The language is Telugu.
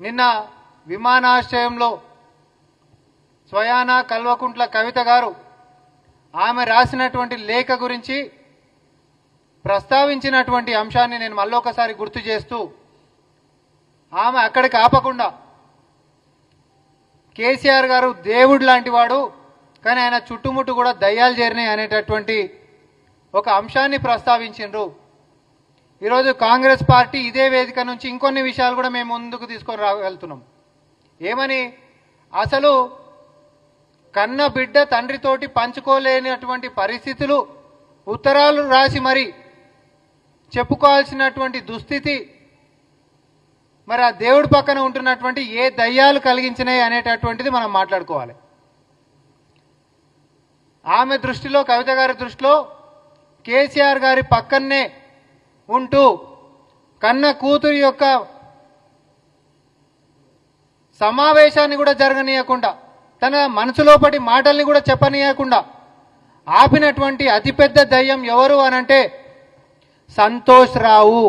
నిన్న విమానాశ్రయంలో స్వయానా కల్వకుంట్ల కవిత గారు ఆమె రాసినటువంటి లేఖ గురించి ప్రస్తావించినటువంటి అంశాన్ని నేను మళ్ళొకసారి గుర్తు చేస్తూ, ఆమె అక్కడికి ఆపకుండా కేసీఆర్ గారు దేవుడు లాంటి వాడు, కానీ ఆయన చుట్టుముట్టు కూడా దయ్యాలు చేరినాయి అనేటటువంటి ఒక అంశాన్ని ప్రస్తావించిండ్రు. ఈరోజు కాంగ్రెస్ పార్టీ ఇదే వేదిక నుంచి ఇంకొన్ని విషయాలు కూడా మేము ముందుకు తీసుకొని వెళ్తున్నాం. ఏమని? అసలు కన్న బిడ్డ తండ్రితోటి పంచుకోలేనటువంటి పరిస్థితులు, ఉత్తరాలు రాసి మరి చెప్పుకోవాల్సినటువంటి దుస్థితి మరి ఆ దేవుడి పక్కన ఉంటున్నటువంటి ఏ దయ్యాలు కలిగించినాయి అనేటటువంటిది మనం మాట్లాడుకోవాలి. ఆమె దృష్టిలో, కవిత గారి దృష్టిలో కేసీఆర్ గారి పక్కనే ఉంటూ కన్న కూతురి యొక్క సమావేశాన్ని కూడా జరగనీయకుండా, తన మనసులోపటి మాటల్ని కూడా చెప్పనీయకుండా ఆపినటువంటి అతిపెద్ద దయ్యం ఎవరు అనంటే సంతోష్ రావు.